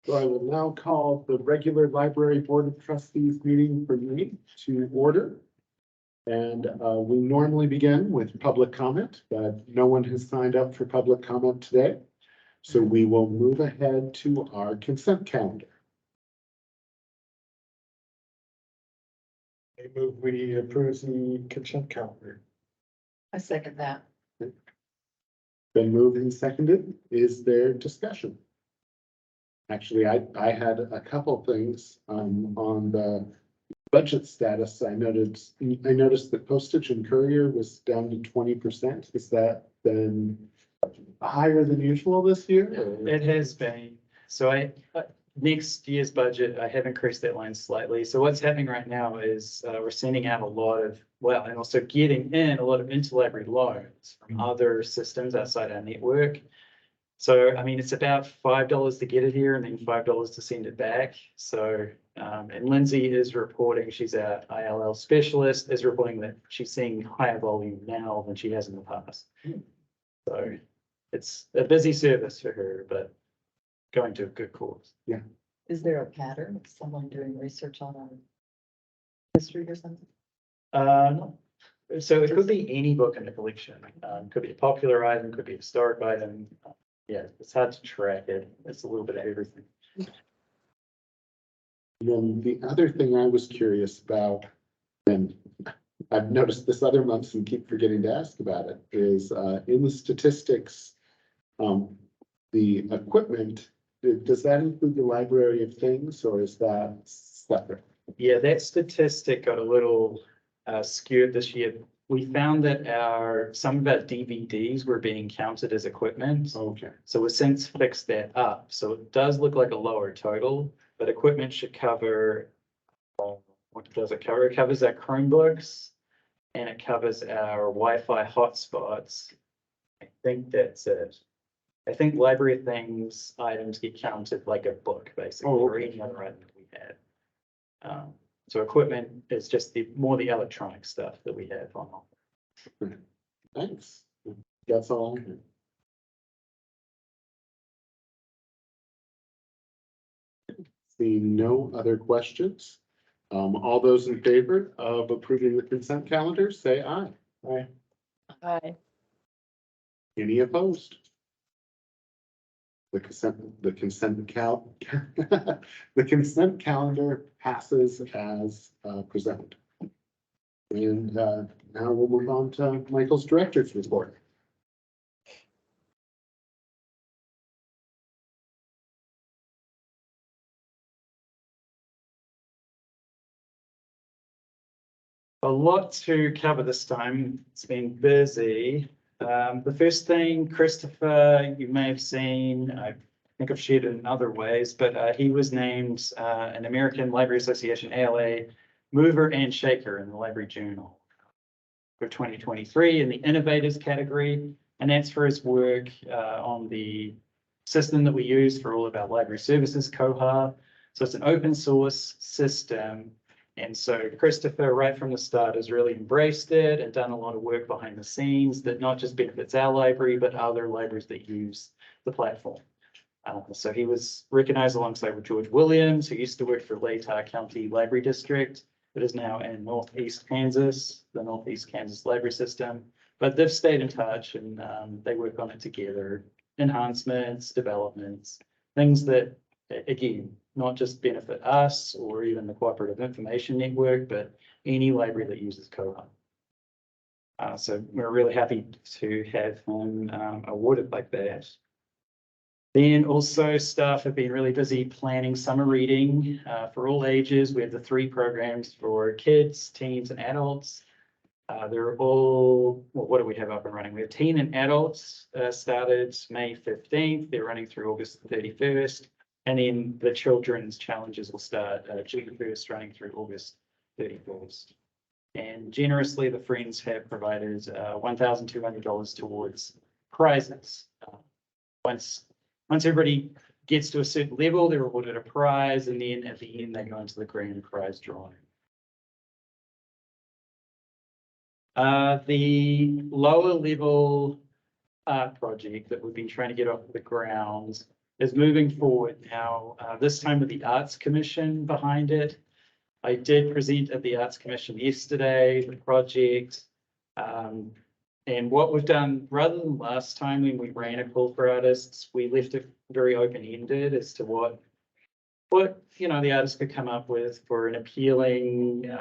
So I will now call the regular Library Board of Trustees meeting for me to order. And we normally begin with public comment, but no one has signed up for public comment today. So we will move ahead to our consent calendar. I move we approve the consent calendar. I second that. Been moved and seconded. Is there discussion? Actually, I had a couple things on the budget status. I noticed the postage and courier was down to 20%. Is that then higher than usual this year? or- It has been. So next year's budget, I have increased that line slightly. So what's happening right now is we're sending out a lot of, well, and also getting in a lot of interlibrary loans from other systems outside our network. So, I mean, it's about $5 to get it here and then $5 to send it back. So, and Lindsay is reporting, she's our ILL specialist, is reporting that she's seeing higher volume now than she has in the past. So it's a busy service for her, but going to a good cause. Is there a pattern of someone doing research on a history or something? No. So it could be any book in the collection. Could be a popular item, could be a historic item. Yeah, it's hard to track it. It's a little bit of everything. And then the other thing I was curious about, and I've noticed this other months and keep forgetting to ask about it, is in the statistics, the equipment, does that include the library of things or is that separate? Yeah, that statistic got a little skewed this year. We found that some of our DVDs were being counted as equipment. Okay. So we've since fixed that up. So it does look like a lower total, but equipment should cover, what does it cover? It covers our Chromebooks and it covers our Wi-Fi hotspots. I think that's it. I think library of things items get counted like a book, basically, Oh, or okay. any other item that we had. So equipment is just more the electronic stuff that we have on. Thanks. That's all I have. Seeing no other questions, all those in favor of approving the consent calendar, say aye. Aye. Aye. Any opposed? The consent calendar passes as presented. And now we'll move on to Michael's director's report. A lot to cover this time. It's been busy. The first thing, Christopher, you may have seen, I think I've shared it in other ways, but he was named an American Library Association, ALA, mover and shaker in the Library Journal for 2023 in the innovators category. And that's for his work on the system that we use for all of our library services, Coeur. So it's an open source system. And so Christopher, right from the start, has really embraced it and done a lot of work behind the scenes that not just benefits our library, but other libraries that use the platform. So he was recognized alongside with George Williams, who used to work for Latah County Library District, but is now in Northeast Kansas, the Northeast Kansas Library System. But they've stayed in touch and they work on it together, enhancements, developments, things that, again, not just benefit us or even the Cooperative Information Network, but any library that uses Coeur. So we're really happy to have him awarded like that. Then also staff have been really busy planning summer reading for all ages. We have the 3 programs for kids, teens, and adults. They're all, well, what do we have up and running? We have teen and adults started May 15th. They're running through August 31st. And then the children's challenges will start June 1st, running through August 31st. And generously, the Friends have provided $1,200 towards prizes. Once everybody gets to a certain level, they're awarded a prize, and then at the end, they go into the grand prize drawing. The lower level art project that we've been trying to get off the ground is moving forward now, this time with the Arts Commission behind it. I did present at the Arts Commission yesterday, the project. And what we've done, rather than last time when we ran a call for artists, we left it very open-ended as to what the artist could come up with for an appealing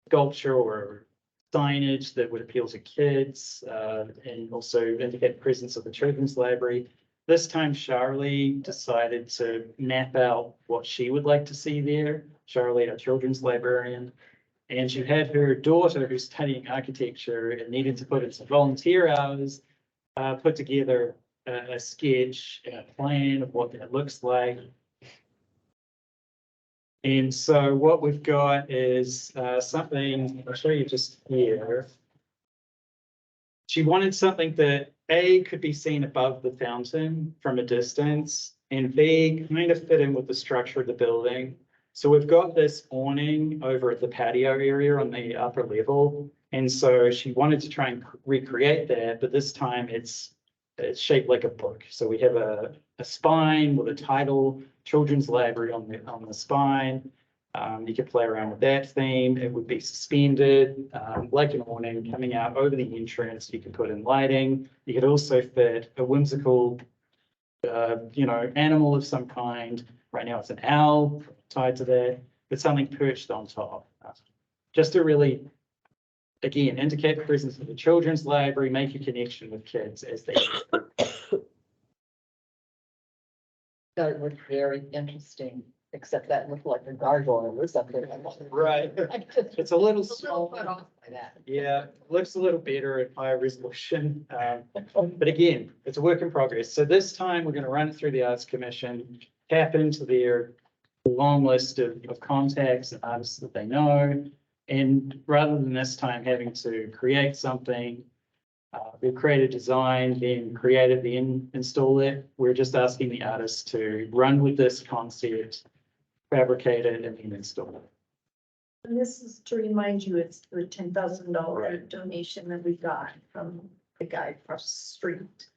sculpture or signage that would appeal to kids, and also indicate the presence of the children's library. This time, Charlie decided to map out what she would like to see there. Charlie, our children's librarian. And she had her daughter who's studying architecture and needed to put in some volunteer hours, put together a sketch and a plan of what that looks like. And so what we've got is something, I'll show you just here. She wanted something that A, could be seen above the fountain from a distance, and B, kind of fit in with the structure of the building. So we've got this awning over at the patio area on the upper level. And so she wanted to try and recreate that, but this time it's shaped like a book. So we have a spine with a title, Children's Library on the spine. You could play around with that theme. It would be suspended, like an awning coming out over the entrance. You could put in lighting. You could also fit a whimsical, animal of some kind. Right now it's an owl tied to that, but something perched on top. Just to really, again, indicate the presence of the children's library, make a connection with kids as they. That looked very interesting, except that looked like a gargoyle or something. Right. It's a little small. Put off by that. Yeah, looks a little better at higher resolution. But again, it's a work in progress. So this time we're going to run through the Arts Commission, tap into their long list of contacts and artists that they know. And rather than this time having to create something, we've created a design, then create it, then install it. We're just asking the artists to run with this concept, fabricate it, and then install it. And this is to remind you, it's the $10,000 Right. donation that we got from the guy across the street.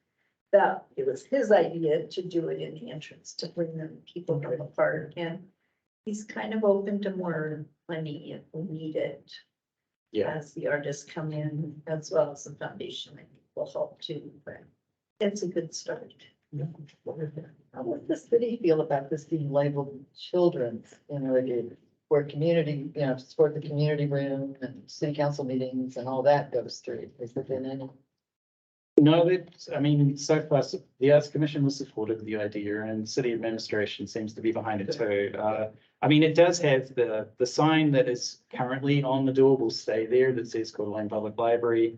That it was his idea to do it in the entrance, to bring them people from the park, and he's kind of open to more money if we need it. Yeah. As the artists come in, as well as the foundation, I think will help too, but it's a good start. How does the city feel about this being labeled children's, where community, support the community room and city council meetings and all that goes through? Has there been any? No, so far, the Arts Commission was supportive of the idea and city administration seems to be behind it too. It does have the sign that is currently on the door will stay there that says Coeur d'Alene Public Library.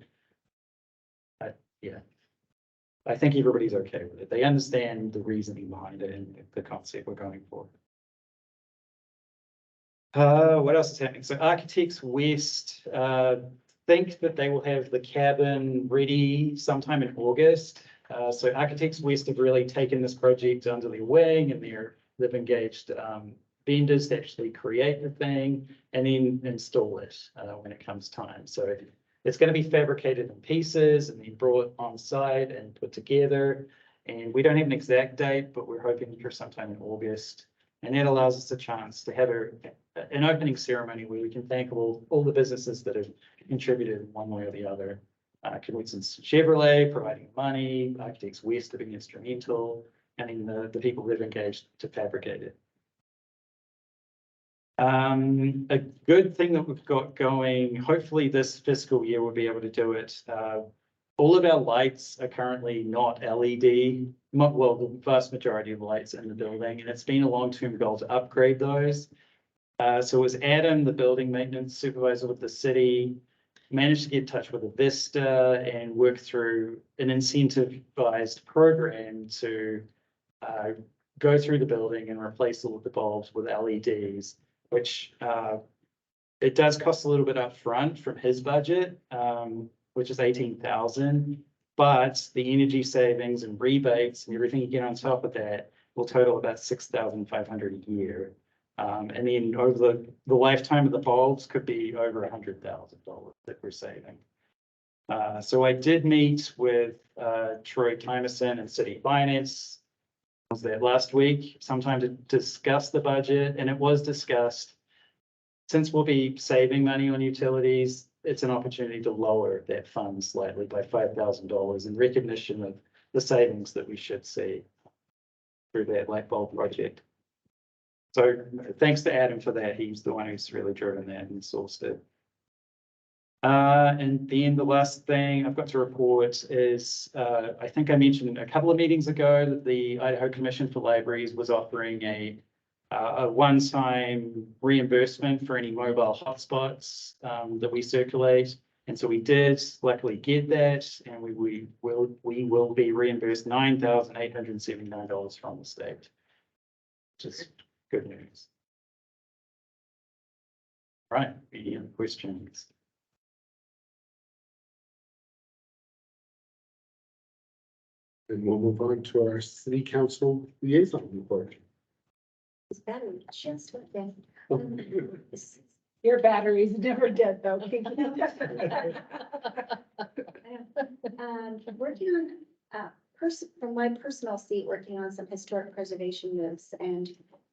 I think everybody's okay with it. They understand the reasoning behind it and the concept we're going for. What else is happening? So Architects West, think that they will have the cabin ready sometime in August. So Architects West have really taken this project under their wing and they've engaged vendors to actually create the thing and then install it when it comes time. So it's going to be fabricated in pieces and then brought on site and put together. And we don't have an exact date, but we're hoping for sometime in August. And that allows us a chance to have an opening ceremony where we can thank all the businesses that have contributed in one way or the other. Conwinson's Chevrolet providing money, Architects West have been instrumental, and then the people that have engaged to fabricate it. A good thing that we've got going, hopefully this fiscal year we'll be able to do it. All of our lights are currently not LED. Well, the vast majority of lights in the building, and it's been a long-term goal to upgrade those. So it was Adam, the building maintenance supervisor with the city, managed to get in touch with Avista and work through an incentivized program to go through the building and replace all of the bulbs with LEDs, which it does cost a little bit upfront from his budget, which is $18,000, but the energy savings and rebates and everything you get on top of that will total about $6,500 a year. And then over the lifetime of the bulbs could be over $100,000 that we're saving. So I did meet with Troy Timerson and City Finance was that last week, sometime to discuss the budget, and it was discussed. Since we'll be saving money on utilities, it's an opportunity to lower that fund slightly by $5,000 in recognition of the savings that we should see through that light bulb project. So thanks to Adam for that. He's the one who's really driven that and sourced it. And then the last thing I've got to report is, I think I mentioned a couple of meetings ago that the Idaho Commission for Libraries was offering a one-time reimbursement for any mobile hotspots that we circulate. And so we did luckily get that, and we will be reimbursed $9,879 from the state, which is good news. Right, any other questions? And we'll move on to our city council liaison report. His battery just went down. Your battery's never dead though. Working on, from my personal seat, working on some historic preservation moves, and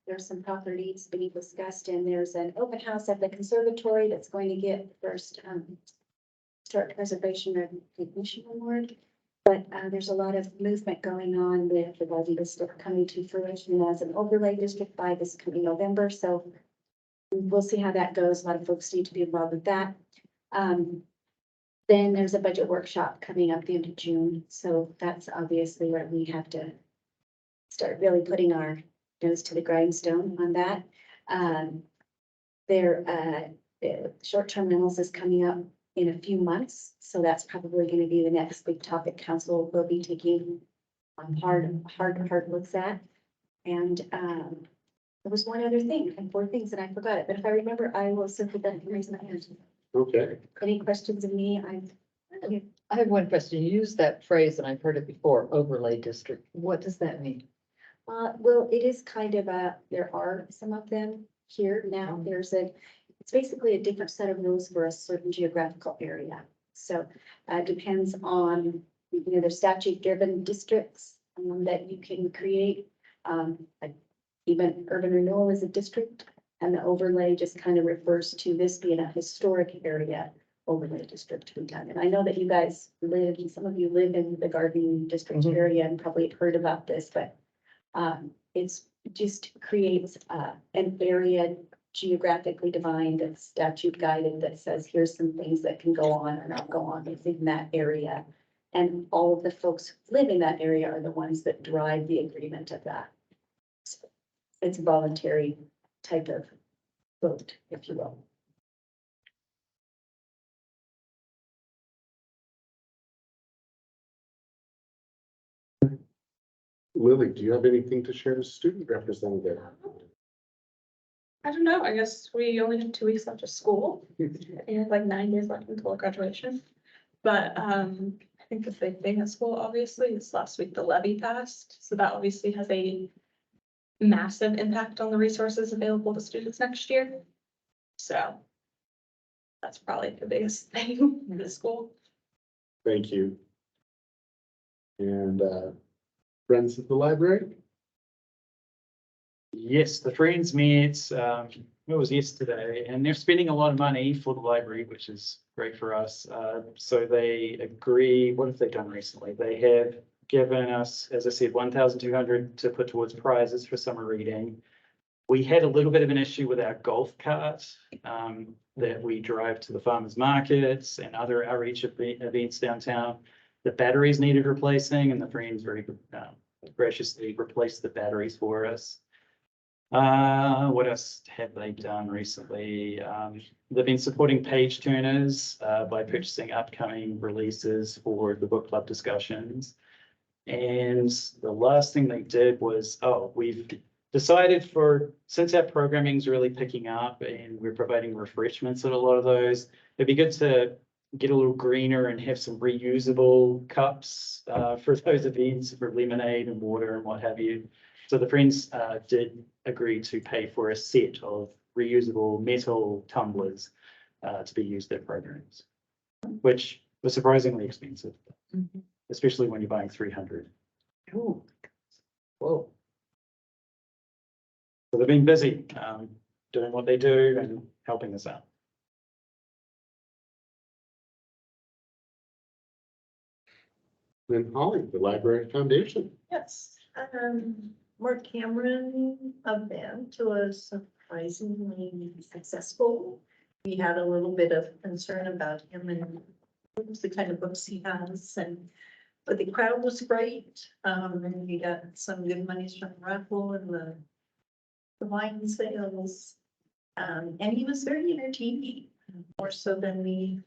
there's some properties being discussed, and there's an open house at the conservatory that's going to get first, historic preservation recognition award. But there's a lot of movement going on with the Valley District coming to fruition as an overlay district by this coming November. So we'll see how that goes. A lot of folks need to be involved with that. Then there's a budget workshop coming up the end of June. So that's obviously where we have to start really putting our nose to the grindstone on that. Short-term rentals is coming up in a few months. So that's probably going to be the next big topic council will be taking hard looks at. And there was one other thing, and 4 things, and I forgot it, but if I remember, I will simply then raise my hand. Okay, Any questions of me? I have one question. You used that phrase and I've heard it before, overlay district. What does that mean? Well, it is kind of there are some of them here now. It's basically a different set of rules for a certain geographical area. So depends on, there's statute-driven districts that you can create. Like even urban renewal is a district, and the overlay just kind of refers to this being a historic area overlay district to be done. And I know that you guys live, and some of you live in the Garden District area and probably have heard about this, but it's just creates an area geographically defined and statute guided that says here's some things that can go on or not go on within that area. And all of the folks who live in that area are the ones that drive the agreement of that. So it's a voluntary type of vote, if you will. Lily, do you have anything to share as student representative? I don't know, I guess we only have 2 weeks left of school. And like 9 days left until graduation. But I think the big thing at school obviously is last week the levy passed. So that obviously has a massive impact on the resources available to students next year. So that's probably the biggest thing in the school. Thank you. And friends of the library? Yes, the Friends met, it was yesterday, and they're spending a lot of money for the library, which is great for us. So they agree, what have they done recently? They have given us, as I said, 1,200 to put towards prizes for summer reading. We had a little bit of an issue with our golf cart that we drive to the farmers markets and other outreach events downtown. The batteries needed replacing, and the Friends very graciously replaced the batteries for us. What else have they done recently? They've been supporting page turners by purchasing upcoming releases for the book club discussions. And the last thing they did was, we've decided since our programming is really picking up and we're providing refreshments at a lot of those, it'd be good to get a little greener and have some reusable cups for those events for lemonade and water and what have you. So the Friends did agree to pay for a set of reusable metal tumblers to be used at programs, which was surprisingly expensive, especially when you're buying 300. Ooh. Whoa. So they've been busy, doing what they do and helping us out. Then Holly, the Library Foundation. Yes, Mark Cameron event was surprisingly successful. We had a little bit of concern about him and the kind of books he has but the crowd was great. And we got some good monies from the raffle and the wine sales. And he was very entertaining, more so than we.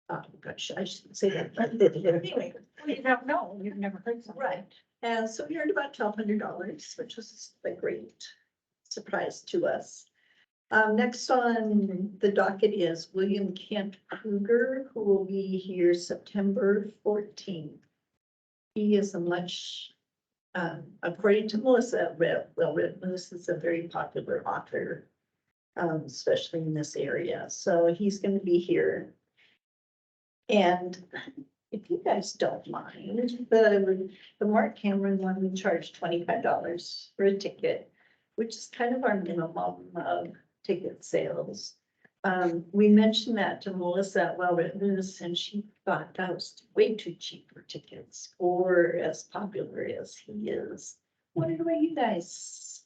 Oh, gosh, I shouldn't say that. But anyway, We don't know, you've never heard something. right. And so we earned about $1,200, which was a great surprise to us. Next on the docket is William Kent Kruger, who will be here September 14th. He is a much, according to Melissa, Melissa is a very popular author, especially in this area. So he's going to be here. And if you guys don't mind, the Mark Cameron one, we charge $25 for a ticket, which is kind of our minimum of ticket sales. We mentioned that to Melissa at Well Written, and she thought that was way too cheap for tickets or as popular as he is. What do you guys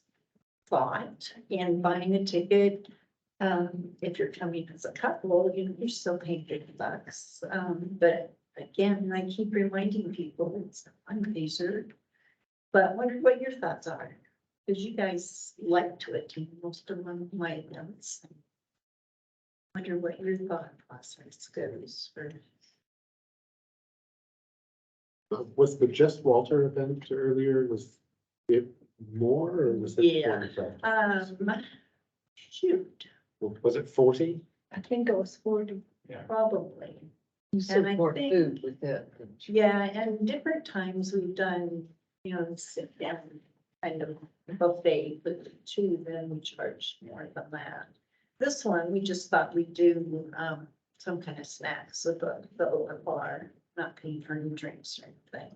thought in buying a ticket? If you're coming as a couple, you're still paying $50. But again, I keep reminding people it's a fundraiser. But I wonder what your thoughts are, because you guys like to attend most of my events. Wonder what your thought process goes for. Was the Just Walter event earlier, was it more or was it? Yeah. 25? Shoot, Was it 40? I think it was 40, Yeah. probably. You And I support think- food with it. didn't you? Yeah, and different times we've done, sit down kind of buffet with two, then we charge more than that. This one, we just thought we'd do, some kind of snacks with the lower bar, not paying for any drinks or anything.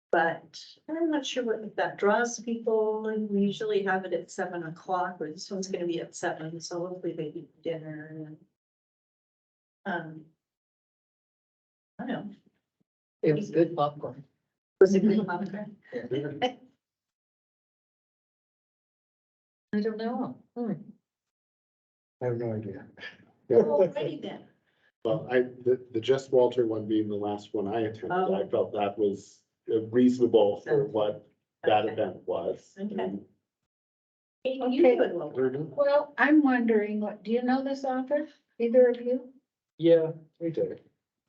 But I'm not sure what if that draws people, and we usually have it at 7 o'clock, but this one's gonna be at 7, so hopefully they eat dinner and. I don't know. It was good popcorn. Was it good popcorn? I don't know. I have no idea. Alrighty then. Well, the Just Walter one being the last one I attended, I Oh. felt that was reasonable for what that Okay. event was. Okay. And You Okay. would I love don't know. Well, I'm wondering, what, do you know this author, either of you? Yeah, we do.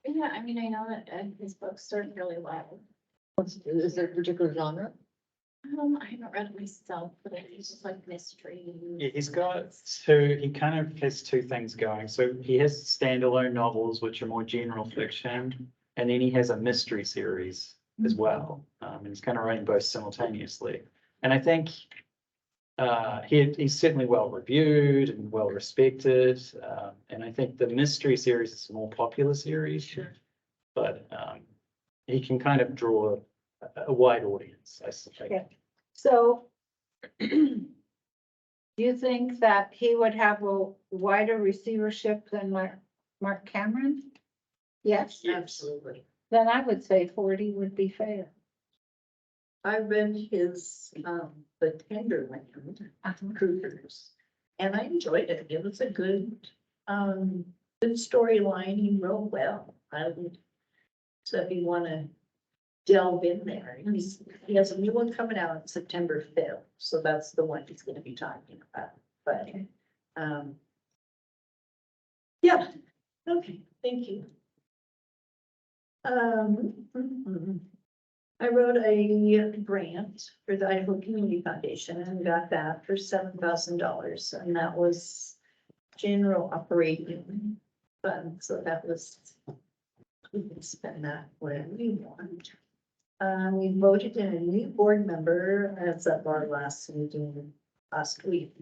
Yeah, I mean, I know that his books sold really well. Is there a particular genre? I haven't read it myself, but it's just like mystery. Yeah, he's got two, he kind of has two things going. So he has standalone novels, which are more general fiction. And then he has a mystery series as well. And he's kind of writing both simultaneously. And I think he's certainly well reviewed and well respected. And I think the mystery series is a more popular series. Sure. But he can kind of draw a wide audience, I suspect. Okay. So do you think that he would have a wider receivership than Mark Cameron? Yes, Absolutely. then I would say 40 would be fair. I read his, The Tenderland, Cougars, and I enjoyed it. It was a good storyline. He wrote well. So if you want to delve in there, he has a new one coming out on September 5th. So that's the one he's going to be talking about. But, yeah, okay, thank you. I wrote a grant for the Idaho Community Foundation and got that for $7,000, and that was general operating fund, so that was, we can spend that where we want. We voted in a new board member as of our last meeting last week.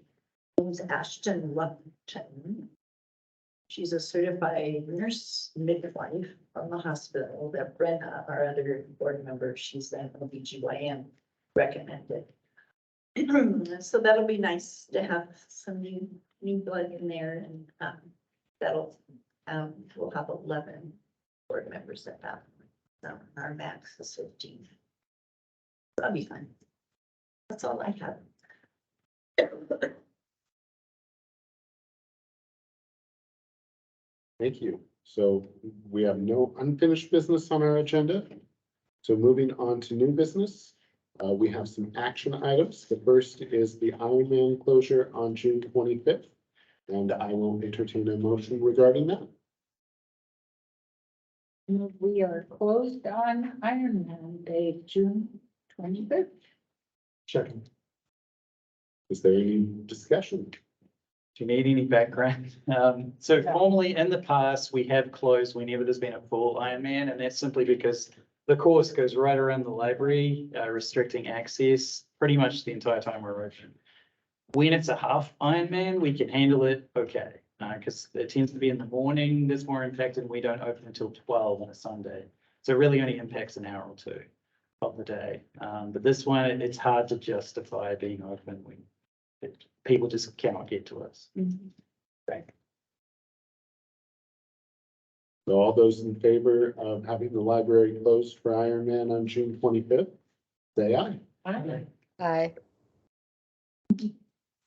It was Ashton Lupton. She's a certified nurse midwife from the hospital that Brenna, our other board member, she's an OBGYN recommended. So that'll be nice to have some new blood in there and, that'll, we'll have 11 board members at that. So our max is 15. That'll be fun. That's all I have. Thank you. So we have no unfinished business on our agenda. So moving on to new business, we have some action items. The first is the Ironman closure on June 25th. And I will entertain a motion regarding that. We are closed on Ironman Day, June 25th. Second. Is there any discussion? Do you need any background? So formally in the past, we have closed whenever there's been a full Ironman, and that's simply because the course goes right around the library, restricting access pretty much the entire time we're open. When it's a half Ironman, we can handle it okay, because it tends to be in the morning that's more impacted, and we don't open until 12 on a Sunday. So it really only impacts an hour or two of the day. But this one, it's hard to justify being open when people just cannot get to us. So all those in favor of having the library closed for Ironman on June 25th, say aye. Aye.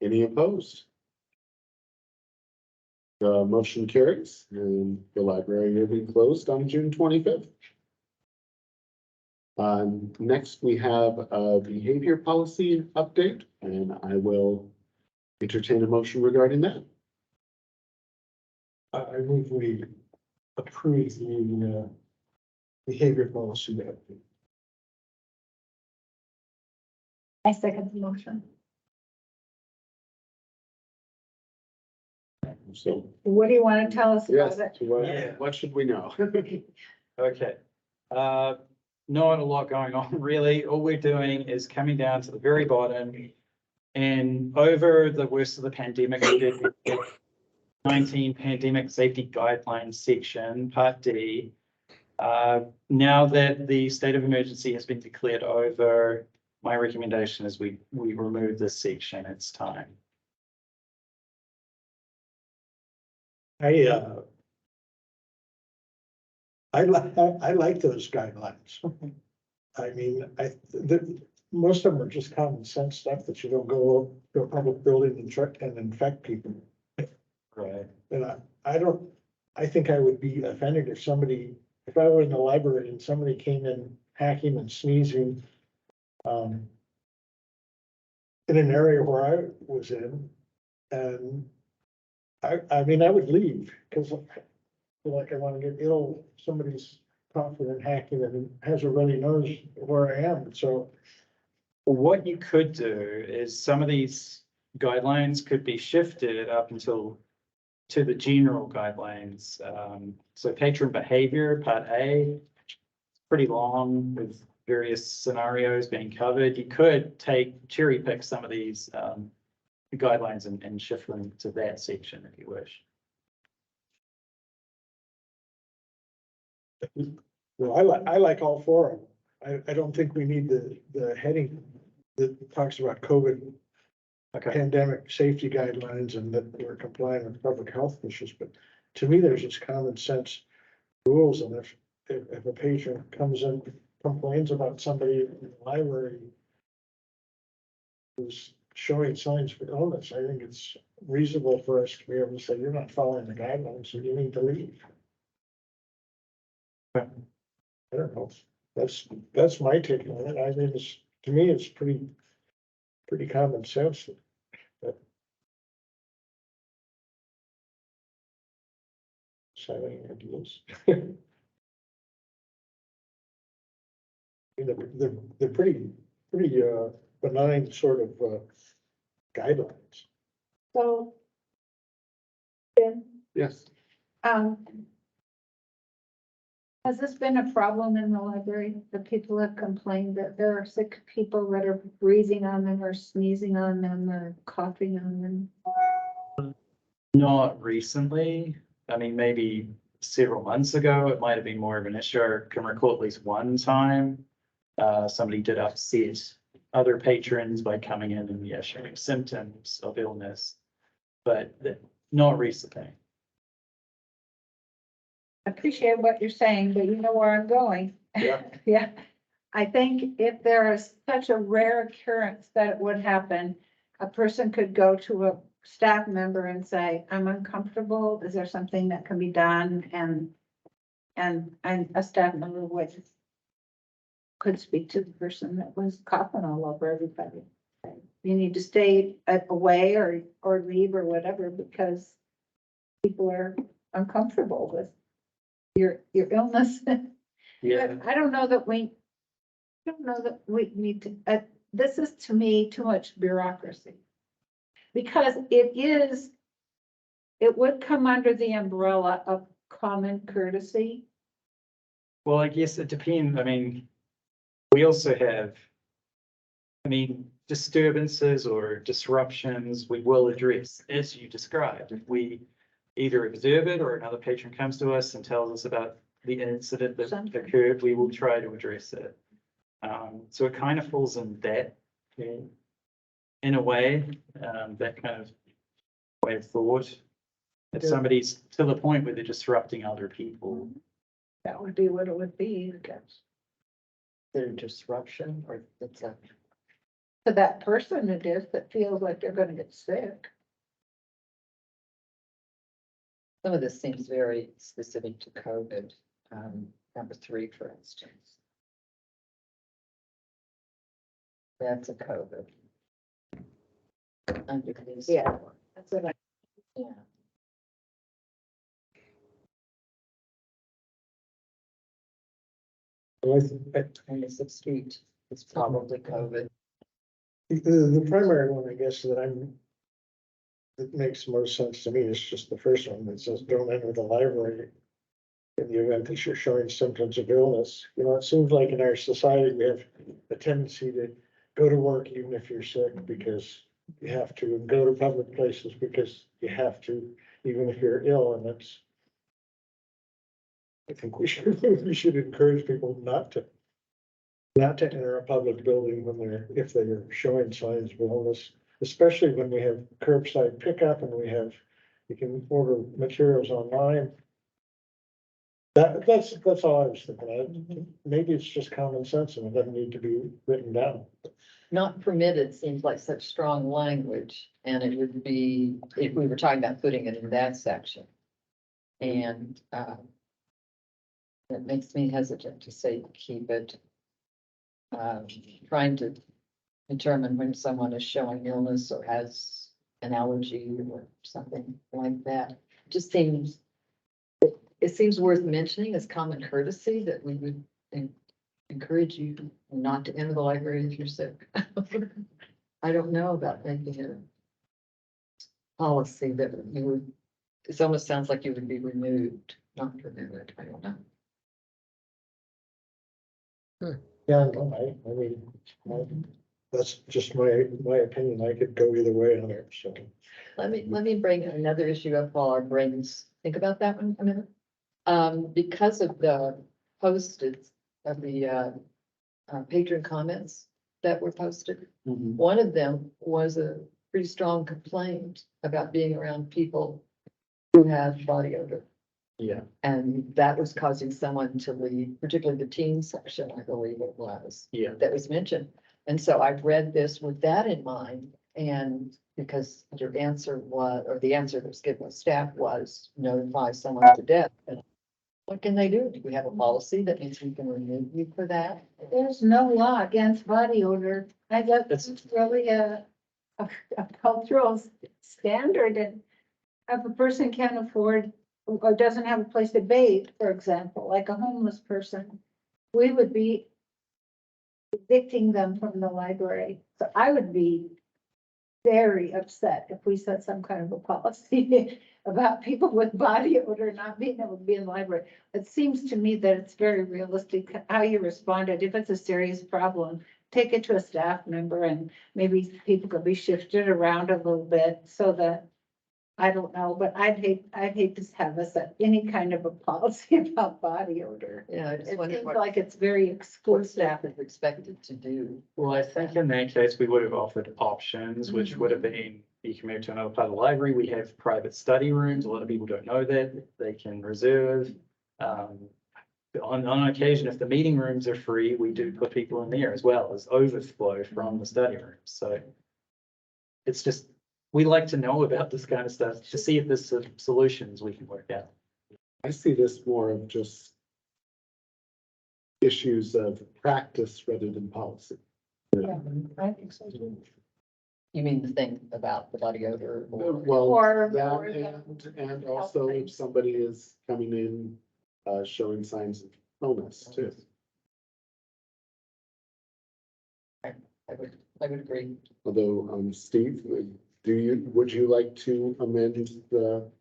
Any opposed? The motion carries and the library will be closed on June 25th. Next, we have a behavior policy update, and I will entertain a motion regarding that. I move we approve the behavior policy that. I second the motion. So, What do you want to tell us yes, about it? what should we know? Okay. Not a lot going on, really. All we're doing is coming down to the very bottom. And over the worst of the pandemic, we did the 19 pandemic safety guidelines section, part D. Now that the state of emergency has been declared over, my recommendation is we remove this section. It's time. I like those guidelines. I mean, most of them are just common sense stuff that you don't go to a public building and infect people. Right. And I think I would be offended if I were in the library and somebody came in hacking and sneezing in an area where I was in, and I mean, I would leave, because I feel like I want to get ill. Somebody's coughing and hacking and has a runny nose where I am, so. What you could do is some of these guidelines could be shifted up until to the general guidelines. So patron behavior, part A, pretty long with various scenarios being covered. You could cherry pick some of these guidelines and shift them to that section if you wish. Well, I like all four of them. I don't think we need the heading that talks about COVID Okay. pandemic safety guidelines and that we're complying with public health issues, but to me, there's just common sense rules, and if a patient comes in, complains about somebody in the library who's showing signs for illness, I think it's reasonable for us to be able to say, you're not following the guidelines, so you need to leave. Okay. I don't know, that's my take on it. I mean, to me, it's pretty common sense. Selling ideas. They're pretty benign sort of guidelines. So. Ben, Yes. has this been a problem in the library? That people have complained that there are sick people that are breathing on them or sneezing on them or coughing on them? Not recently. I mean, maybe several months ago, it might have been more of an issue. I can recall at least one time, somebody did upset other patrons by coming in and, yeah, showing symptoms of illness, but not recently. I appreciate what you're saying, but you know where I'm going. Yeah. Yeah, I think if there is such a rare occurrence that it would happen, a person could go to a staff member and say, I'm uncomfortable, is there something that can be done? And a staff member could speak to the person that was coughing all over everybody. You need to stay away or leave or whatever, because people are uncomfortable with your illness. Yeah. I don't know that we need to, this is to me too much bureaucracy. Because it would come under the umbrella of common courtesy. Well, I guess it depends. I mean, we also have, disturbances or disruptions we will address, as you described. If we either observe it or another patron comes to us and tells us about the incident that Something. occurred, we will try to address it. So it kind of falls in that, in a way, that kind of way of thought. If Yeah. somebody's to the point where they're disrupting other people, That would be what it would be, I guess. Their disruption or it's a, To that person it is that feels like they're gonna get sick. some of this seems very specific to COVID. Number 3, for instance. That's a COVID. Under these. Yeah. That's what I. Yeah. And it's a street, it's probably COVID. The primary one, I guess, that makes most sense to me is just the first one that says, don't enter the library in the event that you're showing symptoms of illness. You know, it seems like in our society, we have a tendency to go to work even if you're sick because you have to, and go to public places because you have to, even if you're ill, and it's. I think we should encourage people not to enter a public building if they're showing signs of illness, especially when we have curbside pickup and you can order materials online. That's all I was thinking. Maybe it's just common sense and it doesn't need to be written down. Not permitted seems like such strong language, and it would be, if we were talking about putting it in that section. And, it makes me hesitant to say keep it. Trying to determine when someone is showing illness or has an allergy or something like that. Just seems, it seems worth mentioning as common courtesy that we would encourage you not to enter the library if you're sick. I don't know about making a policy that you would, it almost sounds like you would be removed, not permitted. I don't know. Yeah, no, I mean, that's just my opinion. I could go either way on it, so. Let me bring another issue up while our brains think about that one a minute. Because of the posted of the patron comments that were posted, one of them was a pretty strong complaint about being around people who have body odor. yeah. And that was causing someone to leave, particularly the teen section, I believe it was. Yeah. That was mentioned. And so I read this with that in mind, and because your answer was, or the answer that was given to staff was notify someone to death. And what can they do? Do we have a policy that means we can remove you for that? There's no law against body odor. I guess it's really a cultural standard, and if a person can't afford or doesn't have a place to bathe, for example, like a homeless person, we would be evicting them from the library. So I would be very upset if we set some kind of a policy about people with body odor not being able to be in the library. It seems to me that it's very realistic how you responded. If it's a serious problem, take it to a staff member and maybe people could be shifted around a little bit so that I don't know, but I'd hate to have us have any kind of a policy about body odor. Yeah, I just It wondered seems what, like it's very what exclusive. staff is expected to do. Well, I think in that case, we would have offered options, which would have been, you can move to another part of the library. We have private study rooms. A lot of people don't know that. They can reserve. On occasion, if the meeting rooms are free, we do put people in there as well as overflow from the study rooms. So it's just, we like to know about this kind of stuff to see if there's some solutions we can work out. I see this more of just issues of practice rather than policy. Yeah, I think so too. You mean the thing about the body odor? Or Well, Or- that or the and also if somebody is coming in, showing signs of illness too. I would agree. Although, Steve, would you like to amend the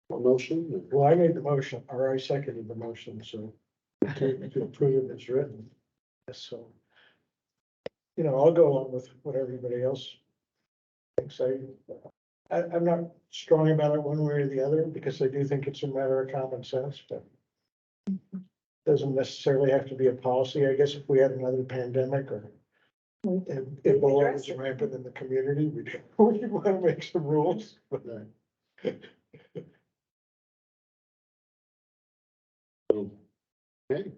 motion? Well, I made the motion, or I seconded the motion, so to approve it as written. So, I'll go along with what everybody else thinks. I'm not strong about it one way or the other, because I do think it's a matter of common sense, but doesn't necessarily have to be a policy. I guess if we had another pandemic or if Ebola was rampant in the community, we'd want to make some rules. But Okay,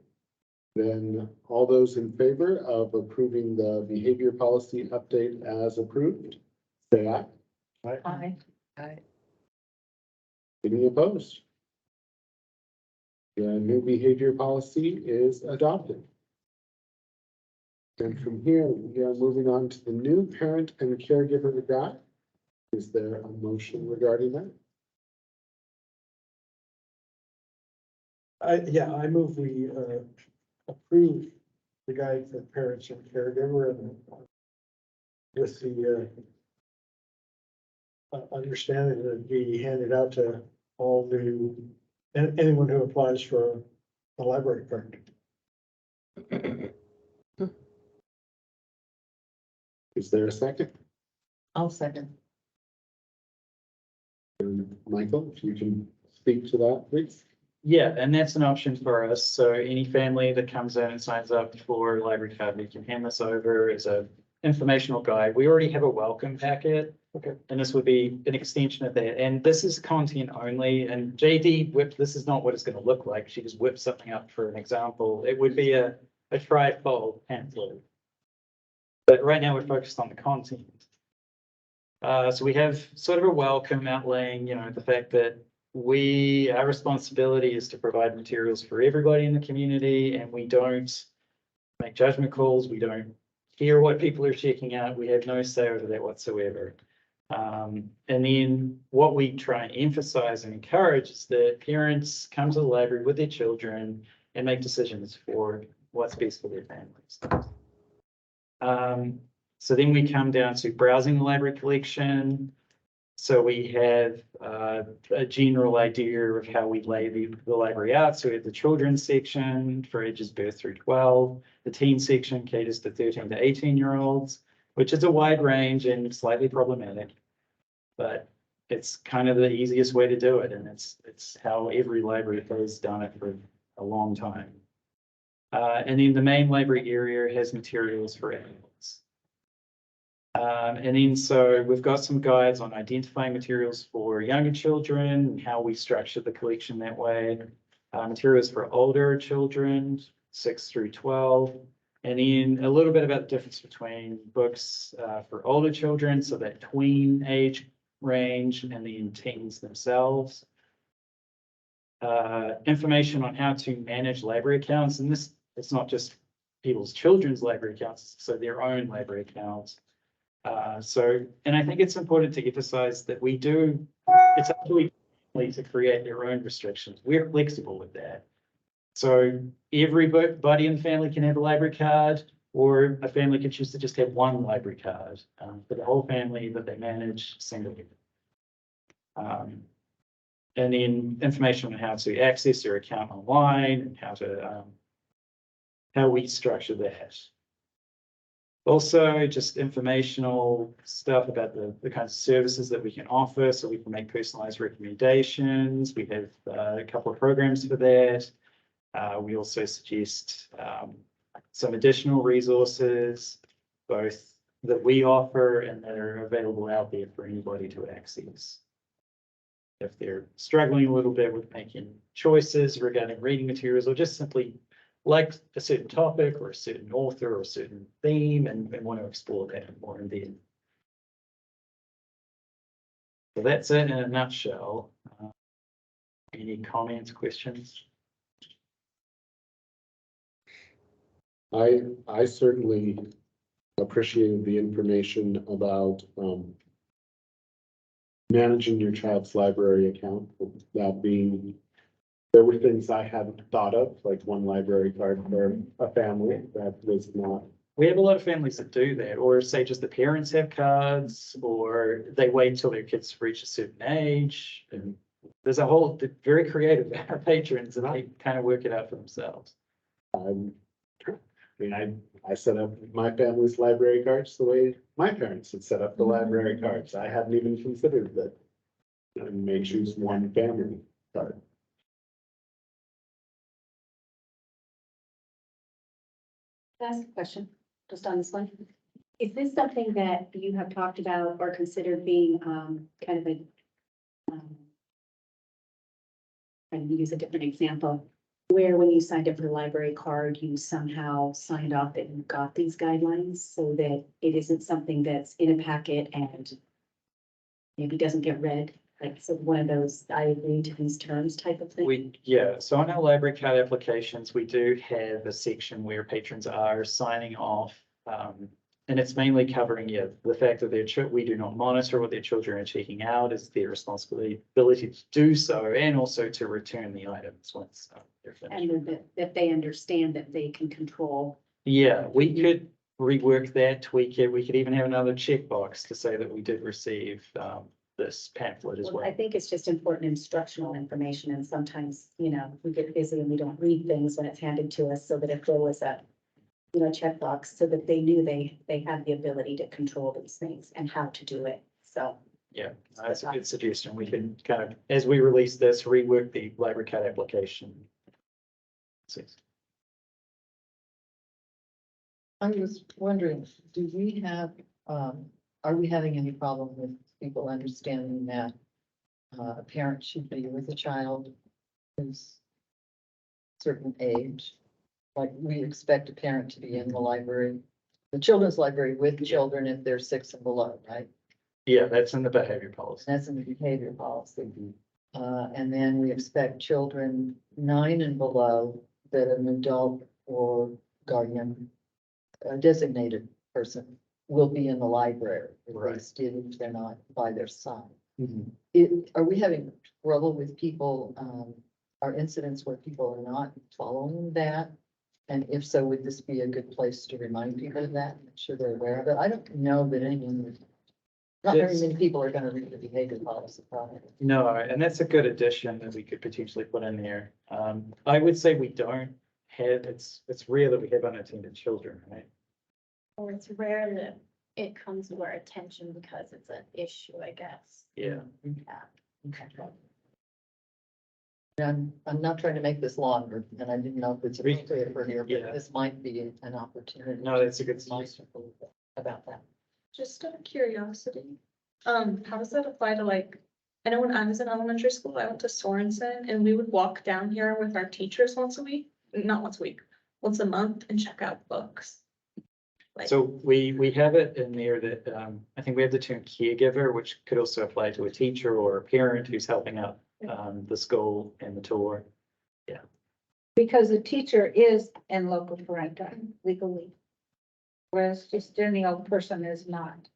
then all those in favor of approving the behavior policy update as approved, say aye. Aye. Any opposed? The new behavior policy is adopted. And from here, we are moving on to the new parent and caregiver guide. Is there a motion regarding that? I move we approve the guide for parents and caregiver and with the understanding that it'd be handed out to all new, and anyone who applies for a library card. Is there a second? I'll second. And Michael, if you can speak to that, please. Yeah, and that's an option for us. So any family that comes in and signs up for library card, we can hand this over as a informational guide. We already have a welcome packet. Okay. And this would be an extension of that. And this is content only. And JD whipped, this is not what it's going to look like. She just whipped something up for an example. It would be a trifold pamphlet. But right now we're focused on the content. So we have sort of a welcome outlaying, the fact that our responsibility is to provide materials for everybody in the community, and we don't make judgment calls. We don't hear what people are checking out. We have no say over that whatsoever. And then what we try and emphasize and encourage is that parents come to the library with their children and make decisions for what's best for their families. So then we come down to browsing the library collection. So we have a general idea of how we lay the library out. So we have the children's section for ages birth through 12. The teen section caters to 13 to 18-year-olds, which is a wide range and slightly problematic. But it's kind of the easiest way to do it. And it's how every library has done it for a long time. And then the main library area has materials for adults. And then so we've got some guides on identifying materials for younger children and how we structure the collection that way. Materials for older children, 6 through 12. And then a little bit about the difference between books for older children, so that tween age range, and the teens themselves. Information on how to manage library accounts. And this, it's not just people's children's library accounts, so their own library accounts. And I think it's important to emphasize that it's up to each family to create their own restrictions. We're flexible with that. So everybody in the family can have a library card, or a family can choose to just have one library card for the whole family that they manage singly. And then information on how to access their account online and how we structure that. Also, just informational stuff about the kinds of services that we can offer, so we can make personalized recommendations. We have a couple of programs for that. We also suggest some additional resources, both that we offer and that are available out there for anybody to access. If they're struggling a little bit with making choices regarding reading materials, or just simply like a certain topic or a certain author or a certain theme and want to explore that more in depth. So that's it in a nutshell. Any comments, questions? I certainly appreciated the information about, managing your child's library account, that being, there were things I hadn't thought of, like one library card for a family that was not. We have a lot of families that do that, or say just the parents have cards, or they wait until their kids reach a certain age. And there's a whole, very creative patrons, and they kind of work it out for themselves. I mean, I set up my family's library cards the way my parents had set up the library cards. I hadn't even considered that. I may choose one family card. Can I ask a question, just on this one? Is this something that you have talked about or considered being, kind of a, trying to use a different example, where when you signed up for the library card, you somehow signed off that you got these guidelines so that it isn't something that's in a packet and maybe doesn't get read, like, so one of those, I agree to these terms type of thing? So on our library card applications, we do have a section where patrons are signing off. And it's mainly covering, the fact that we do not monitor what their children are checking out, is their responsibility to do so, and also to return the items once they're finished. And that they understand that they can control. Yeah, we could rework that, tweak it. We could even have another checkbox to say that we did receive this pamphlet as Well, well. I think it's just important instructional information, and sometimes, we get busy and we don't read things when it's handed to us, so that if there was a, checkbox, so that they knew they had the ability to control these things and how to do it, so. Yeah, that's a good suggestion. We can kind of, as we release this, rework the library card application. I was wondering, do we have, are we having any problem with people understanding that a parent should be with a child who's certain age? Like, we expect a parent to be in the library, the children's library with children if they're 6 and below, right? Yeah, that's in the behavior policy. That's in the behavior policy. And then we expect children 9 and below that an adult or guardian, a designated person, will be in the library. If they Right. still, if they're not by their side. Mhm. Are we having trouble with people, are incidents where people are not following that? And if so, would this be a good place to remind people of that, make sure they're aware of it? I don't know that not very Yes. many people are gonna read the behavior policy probably. No, and that's a good addition that we could potentially put in there. I would say we don't have, it's rare that we have unattended children, right? Or it's rare that it comes to our attention because it's an issue, I guess. Yeah. I'm not trying to make this longer, and I didn't know if it's appropriate for here, Yeah. but this might be an opportunity. No, that's a good to remind people about that. Just out of curiosity, how does that apply to like, I know when I was in elementary school, I went to Sorensen and we would walk down here with our teachers once a week, not once a week, once a month and check out books. Like, So we have it in there that, I think we have the term caregiver, which could also apply to a teacher or a parent who's helping out, the school and the tour. Because the teacher is in local parental legally. Whereas just any old person is not.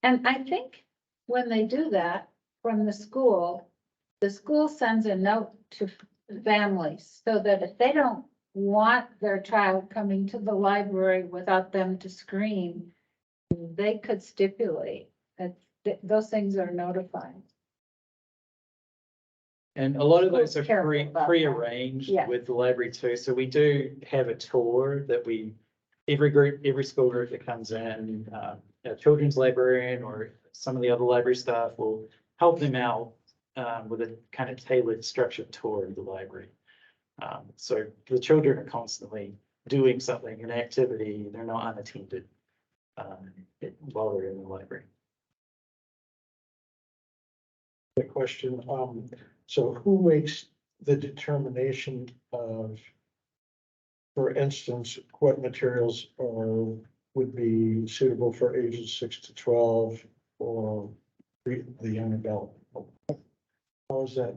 And I think when they do that from the school sends a note to families so that if they don't want their child coming to the library without them to screen, they could stipulate that those things are notified. And a lot of those are Schools careful about that. pre-arranged Yeah. with the library too. So we do have a tour that we every group, every school group that comes in, a children's librarian or some of the other library staff will help them out with a kind of tailored structured tour of the library. So the children are constantly doing something, an activity, they're not unattended while they're in the library. The question, so who makes the determination of, for instance, what materials would be suitable for ages 6 to 12 or the young adult? How is that?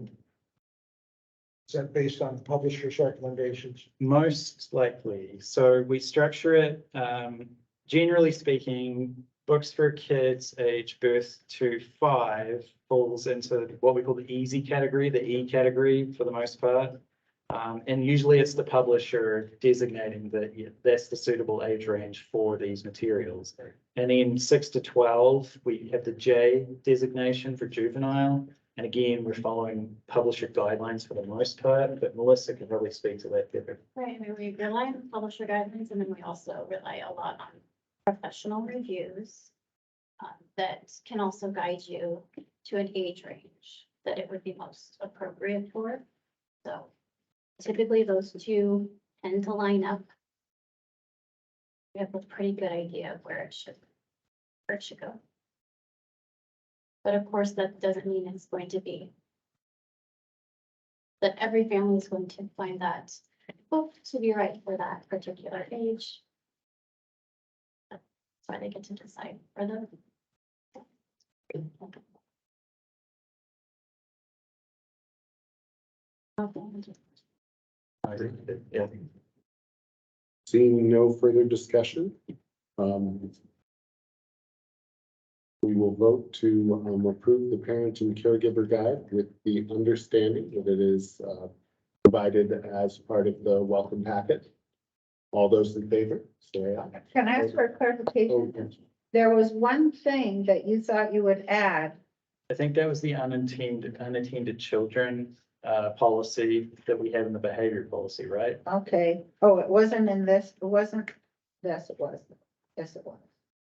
Is that based on publisher's recommendations? Most likely. So we structure it, generally speaking, books for kids age birth to 5 falls into what we call the easy category, the E category for the most part. And usually it's the publisher designating that that's the suitable age range for these materials. And then 6 to 12, we have the J designation for juvenile. And again, we're following publisher guidelines for the most part, but Melissa can probably speak to that better. Right, I mean, we rely on publisher guidelines, and then we also rely a lot on professional reviews that can also guide you to an age range that it would be most appropriate for. So typically those two tend to line up. We have a pretty good idea of where it should go. But of course, that doesn't mean it's going to be that every family is going to find that book to be right for that particular age. That's why they get to decide for them. Yeah. Seeing no further discussion, we will vote to approve the parent and caregiver guide with the understanding that it is provided as part of the welcome packet. All those in favor, say aye. Can I ask for a clarification? Oh, There was one thing that you thought you would add. I think that was the unattended children policy that we have in the behavior policy, right? Okay. Oh, it wasn't in this. It wasn't. Yes, it was. Yes, it was.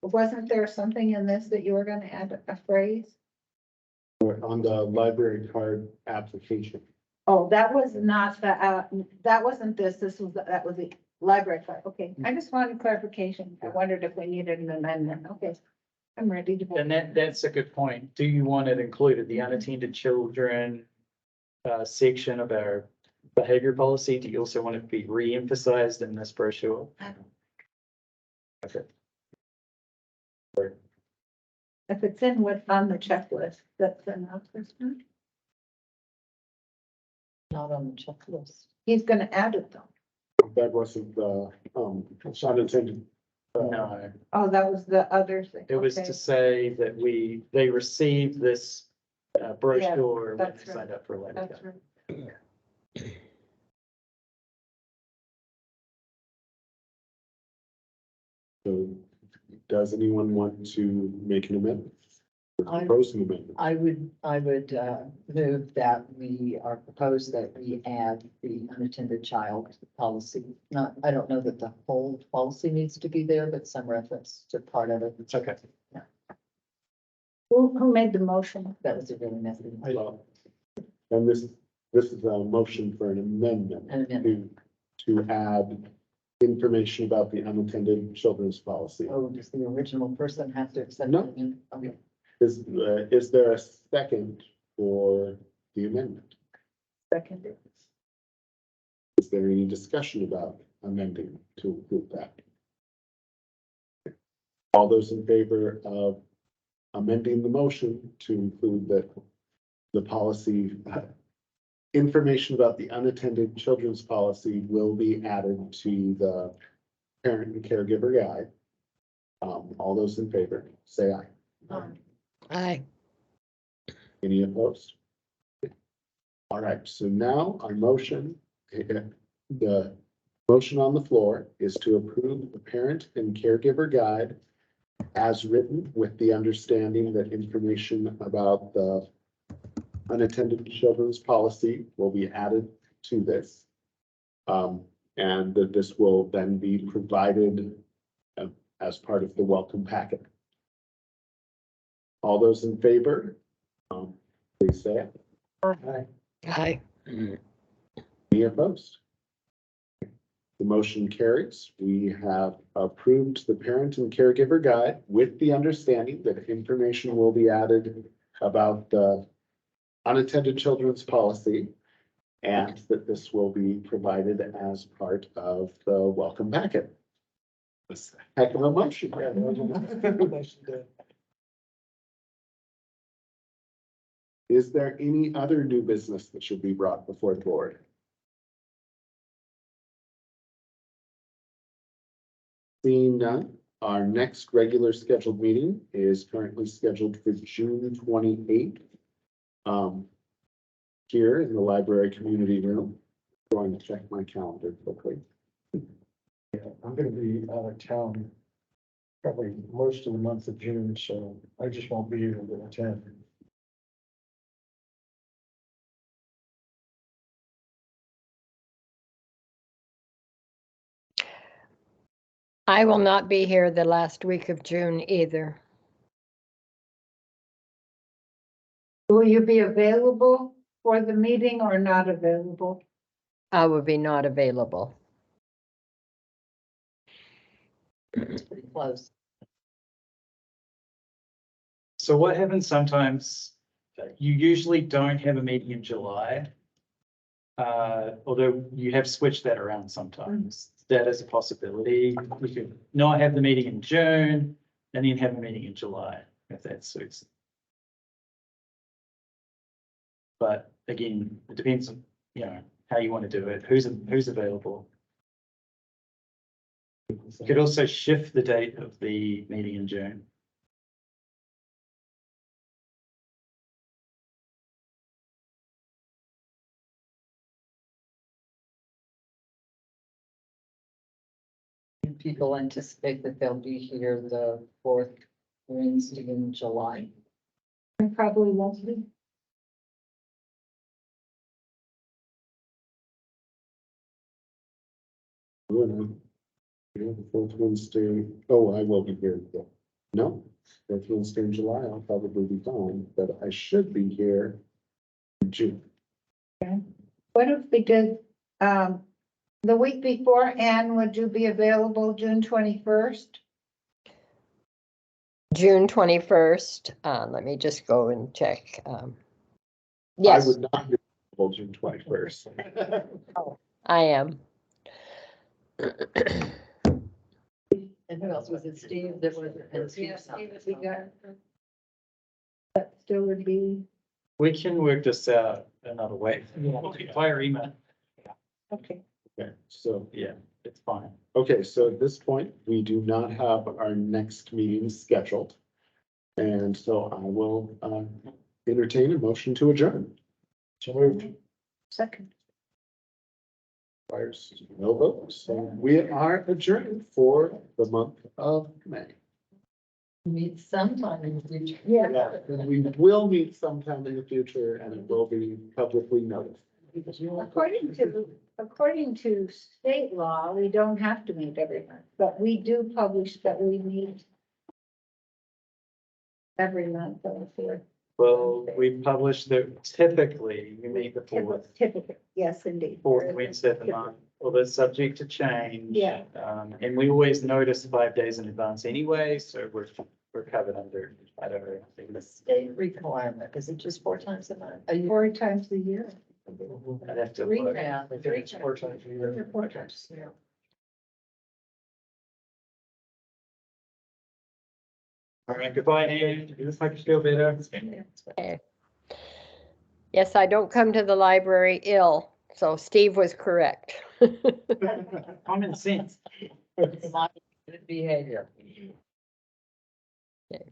Wasn't there something in this that you were going to add a phrase? On the library card application. Oh, that was not the, that wasn't this. That was the library card. Okay. I just wanted clarification. I wondered if we needed an amendment. Okay. I'm ready to vote. And that's a good point. Do you want it included, the unattended children section of our behavior policy? Do you also want it to be re-emphasized in this brochure? Okay. If it's in what's on the checklist, that's enough. Not on the checklist. He's gonna add it though. That wasn't the unattended. No, Oh, that was the other thing. it was Okay. to say that they received this brochure when that's they right. signed up for a letter. That's right. So does anyone want to make an amendment? I- Propose an amendment? I would move that we are proposed that we add the unattended child policy. Not, I don't know that the whole policy needs to be there, but some reference to part of it. It's okay. Who made the motion? That was a really messy. Well, and this is a motion for an amendment An amendment. to add information about the unattended children's policy. Oh, does the original person have to accept? No. it? Okay. Is there a second for the amendment? Seconded. Is there any discussion about amending to include that? All those in favor of amending the motion to include that the policy, information about the unattended children's policy will be added to the parent and caregiver guide. All those in favor, say aye. Aye. Any opposed? All right, so now our motion, the motion on the floor is to approve the parent and caregiver guide as written with the understanding that information about the unattended children's policy will be added to this. And that this will then be provided as part of the welcome packet. All those in favor, please say aye. Aye. Any opposed? The motion carries. We have approved the parent and caregiver guide with the understanding that information will be added about the unattended children's policy and that this will be provided as part of the welcome packet. That's a heck of a motion. Yeah, that was a motion to- Is there any other new business that should be brought before the board? Seeing none, our next regular scheduled meeting is currently scheduled for June 28th. Here in the library community room. Going to check my calendar quickly. Yeah, I'm gonna be out of town probably most of the month of June, so I just won't be able to attend. I will not be here the last week of June either. Will you be available for the meeting or not available? I will be not available. It's pretty close. So what happens sometimes, you usually don't have a meeting in July. Although you have switched that around sometimes. That is a possibility. We could not have the meeting in June and then have a meeting in July, if that suits. But again, it depends on, you know, how you want to do it, who's available. You could also shift the date of the meeting in June. Do people anticipate that they'll be here the fourth Wednesday in July? I probably won't be. The fourth Wednesday, oh, I will be here. No, fourth Wednesday in July, I'll probably be gone, but I should be here in June. What if we did, the week before, Anne, would you be available June 21st? June 21st, let me just go and check. I Yes, would not be available June 21st. I am. And who else was it? Steve? There was, and Steve. That still would be, We can work this out another way. Via email. okay. Okay, so, Yeah, it's fine. okay, so at this point, we do not have our next meeting scheduled. And so I will entertain a motion to adjourn. So moved. Second. Requires no vote, so we are adjourned for the month of May. Meet sometime in the future. Yeah. And we will meet sometime in the future and it will be publicly noticed. According to state law, we don't have to meet every month, but we do publish that we meet every month. Well, we publish typically, we meet the Typically, yes, indeed. fourth Wednesday of the month, although it's subject to change. Yeah. And we always notice 5 days in advance anyway, so we're covered under, I don't know. I think The state requirement, is it just 4 times a month? Are you 4 times a year. I'd have to three look. now? I think it's 4 times a year. 4 times. Yeah. All right, goodbye, Anne. This make you feel better. Okay. Yes, I don't come to the library ill, so Steve was correct. Common sense. Good behavior. Okay.